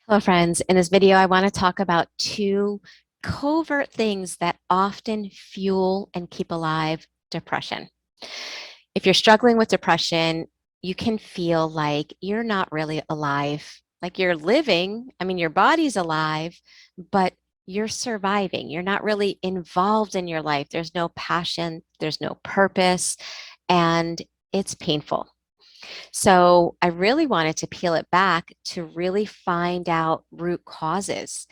Hello, friends. In this video, I want to talk about two covert things that often fuel and keep alive depression. If you're struggling with depression, you can feel like you're not really alive, like you're living. I mean, your body's alive, but you're surviving. You're not really involved in your life. There's no passion, there's no purpose, and it's painful. So I really wanted to peel it back to really find out root causes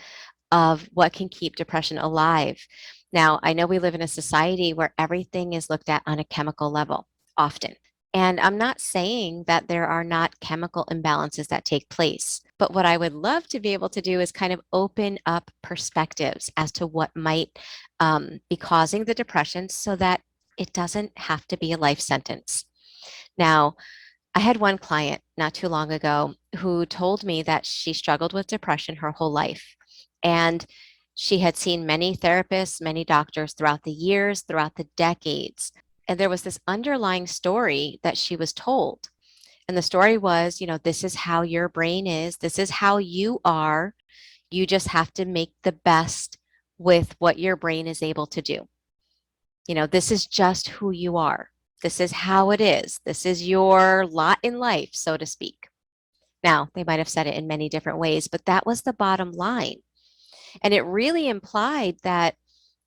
of what can keep depression alive. Now, I know we live in a society where everything is looked at on a chemical level often. And I'm not saying that there are not chemical imbalances that take place, but what I would love to be able to do is kind of open up perspectives as to what might be causing the depression so that it doesn't have to be a life sentence. Now, I had one client not too long ago who told me that she struggled with depression her whole life. And she had seen many therapists, many doctors throughout the years, throughout the decades. And there was this underlying story that she was told. And the story was, this is how your brain is, this is how you are. You just have to make the best with what your brain is able to do. This is just who you are. This is how it is. This is your lot in life, so to speak. Now, they might have said it in many different ways, but that was the bottom line. And it really implied that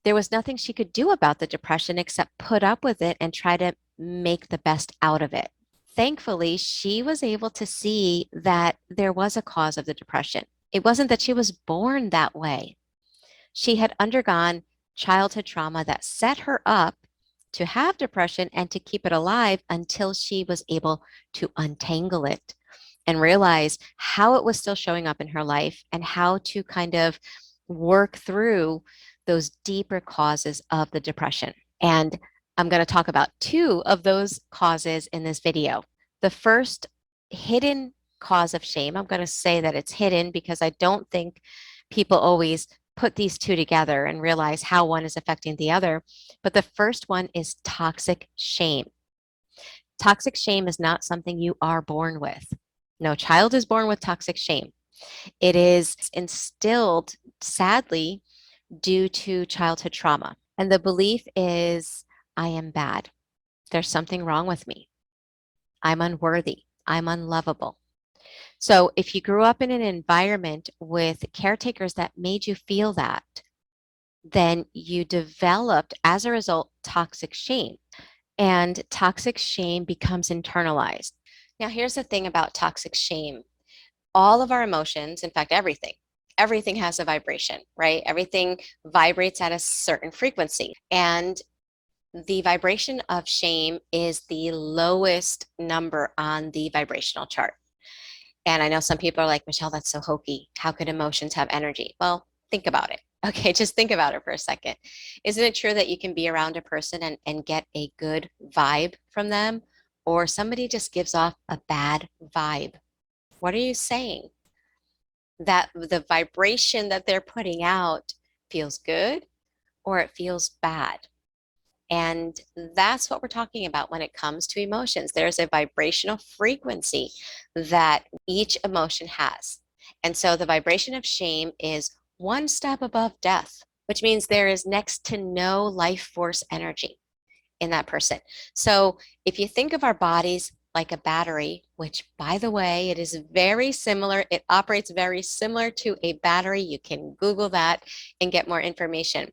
there was nothing she could do about the depression except put up with it and try to make the best out of it. Thankfully, she was able to see that there was a cause of the depression. It wasn't that she was born that way. She had undergone childhood trauma that set her up to have depression and to keep it alive until she was able to untangle it and realize how it was still showing up in her life and how to kind of work through those deeper causes of the depression. And I'm going to talk about two of those causes in this video. The first, hidden cause of shame. I'm going to say that it's hidden because I don't think people always put these two together and realize how one is affecting the other. But the first one is toxic shame. Toxic shame is not something you are born with. No child is born with toxic shame. It is instilled, sadly, due to childhood trauma. And the belief is, I am bad. There's something wrong with me. I'm unworthy. I'm unlovable. So if you grew up in an environment with caretakers that made you feel that, then you developed, as a result, toxic shame. And toxic shame becomes internalized. Now, here's the thing about toxic shame. All of our emotions, in fact, everything has a vibration, right? Everything vibrates at a certain frequency. And the vibration of shame is the lowest number on the vibrational chart. And I know some people are like, Michelle, that's so hokey. How could emotions have energy? Well, think about it. Okay, just think about it for a second. Isn't it true that you can be around a person and get a good vibe from them, or somebody just gives off a bad vibe? What are you saying? That the vibration that they're putting out feels good or it feels bad? And that's what we're talking about when it comes to emotions. There's a vibrational frequency that each emotion has. And so the vibration of shame is one step above death, which means there is next to no life force energy in that person. So if you think of our bodies like a battery, which, by the way, it is very similar, it operates very similar to a battery. You can Google that and get more information.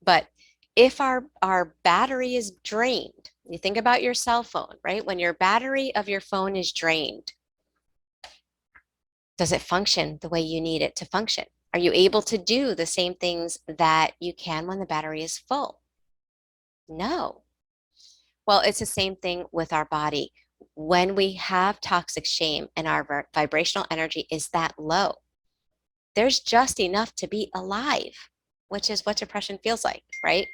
But if our battery is drained, you think about your cell phone, right? When your battery of your phone is drained, does it function the way you need it to function? Are you able to do the same things that you can when the battery is full? No. Well, it's the same thing with our body. When we have toxic shame and our vibrational energy is that low, there's just enough to be alive, which is what depression feels like, right?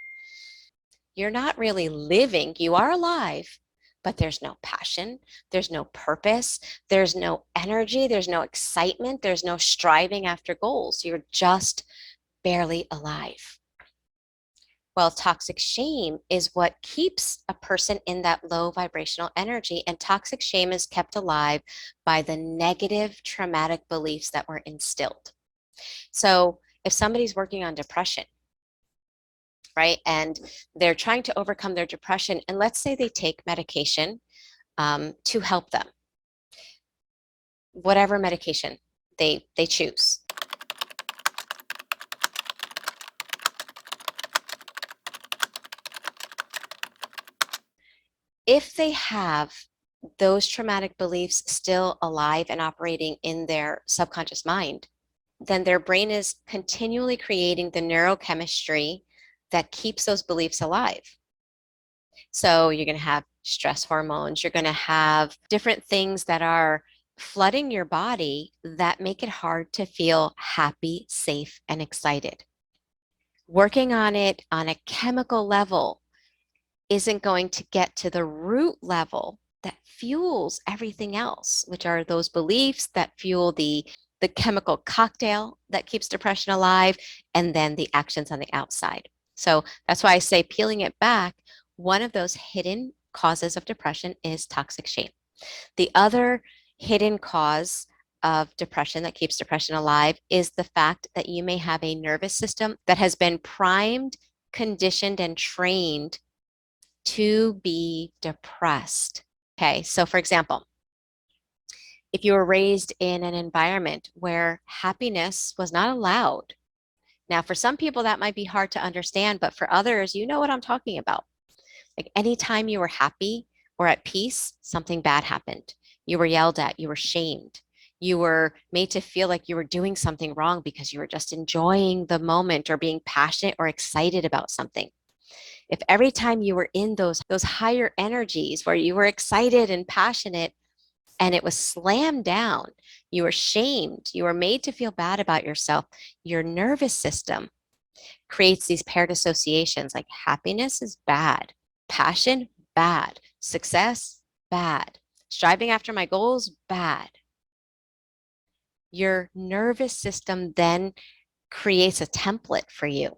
You're not really living, you are alive, but there's no passion, there's no purpose, there's no energy, there's no excitement, there's no striving after goals. You're just barely alive. Well, toxic shame is what keeps a person in that low vibrational energy. And toxic shame is kept alive by the negative traumatic beliefs that were instilled. So if somebody's working on depression, right, and they're trying to overcome their depression, and let's say they take medication to help them, whatever medication they choose. If they have those traumatic beliefs still alive and operating in their subconscious mind, then their brain is continually creating the neurochemistry that keeps those beliefs alive. So you're going to have stress hormones, you're going to have different things that are flooding your body that make it hard to feel happy, safe, and excited. Working on it on a chemical level isn't going to get to the root level that fuels everything else, which are those beliefs that fuel the chemical cocktail that keeps depression alive, and then the actions on the outside. So that's why I say peeling it back, one of those hidden causes of depression is toxic shame. The other hidden cause of depression that keeps depression alive is the fact that you may have a nervous system that has been primed, conditioned, and trained to be depressed. Okay, so for example, if you were raised in an environment where happiness was not allowed, now for some people that might be hard to understand, but for others, you know what I'm talking about. Like anytime you were happy or at peace, something bad happened. You were yelled at, you were shamed, you were made to feel like you were doing something wrong because you were just enjoying the moment or being passionate or excited about something. If every time you were in those higher energies where you were excited and passionate and it was slammed down, you were shamed, you were made to feel bad about yourself, your nervous system creates these paired associations like happiness is bad, passion bad, success bad, striving after my goals bad. Your nervous system then creates a template for you.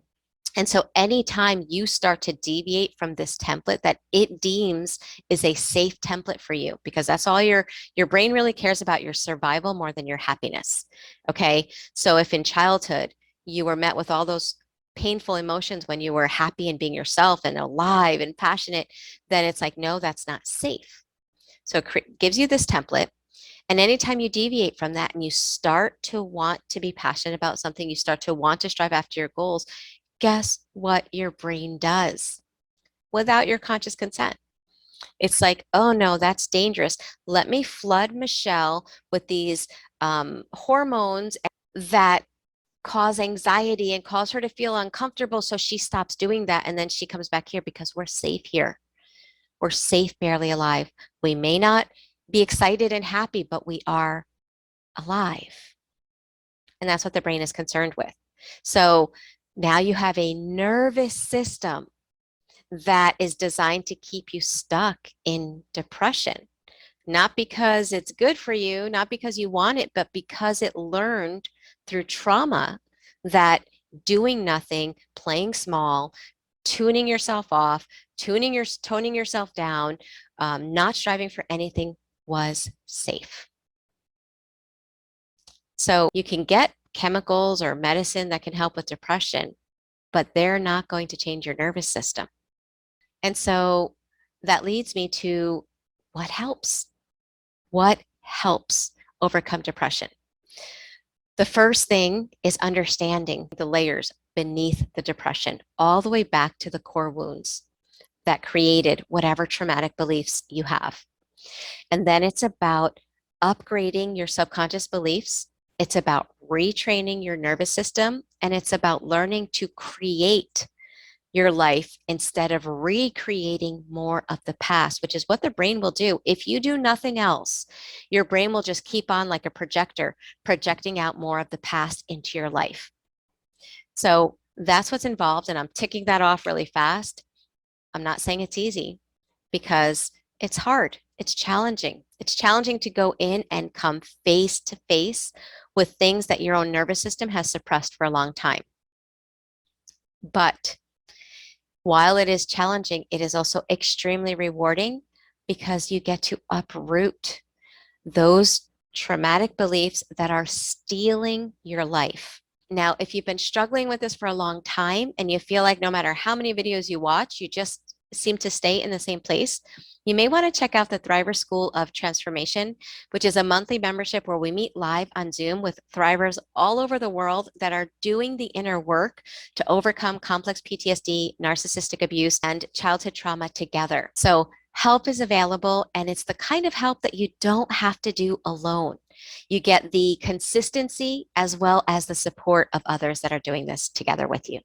And so anytime you start to deviate from this template that it deems is a safe template for you, because that's all your brain really cares about, your survival more than your happiness. Okay. So if in childhood you were met with all those painful emotions when you were happy and being yourself and alive and passionate, then it's like, no, that's not safe. So it gives you this template. And anytime you deviate from that and you start to want to be passionate about something, you start to want to strive after your goals, guess what your brain does without your conscious consent? It's like, oh no, that's dangerous. Let me flood Michelle with these hormones that cause anxiety and cause her to feel uncomfortable. So she stops doing that. And then she comes back here because we're safe here. We're safe, barely alive. We may not be excited and happy, but we are alive. And that's what the brain is concerned with. So now you have a nervous system that is designed to keep you stuck in depression, not because it's good for you, not because you want it, but because it learned through trauma that doing nothing, playing small, tuning yourself off, toning yourself down, not striving for anything was safe. So you can get chemicals or medicine that can help with depression, but they're not going to change your nervous system. And so that leads me to what helps? What helps overcome depression? The first thing is understanding the layers beneath the depression, all the way back to the core wounds that created whatever traumatic beliefs you have. And then it's about upgrading your subconscious beliefs. It's about retraining your nervous system, and it's about learning to create your life instead of recreating more of the past, which is what the brain will do. If you do nothing else, your brain will just keep on like a projector, projecting out more of the past into your life. So that's what's involved. And I'm ticking that off really fast. I'm not saying it's easy because it's hard. It's challenging. It's challenging to go in and come face to face with things that your own nervous system has suppressed for a long time. But While it is challenging, it is also extremely rewarding because you get to uproot those traumatic beliefs that are stealing your life. Now, if you've been struggling with this for a long time and you feel like no matter how many videos you watch, you just seem to stay in the same place, you may want to check out the Thriver School of Transformation, which is a monthly membership where we meet live on Zoom with thrivers all over the world that are doing the inner work to overcome complex PTSD, narcissistic abuse, and childhood trauma together. So help is available, and it's the kind of help that you don't have to do alone. You get the consistency as well as the support of others that are doing this together with you.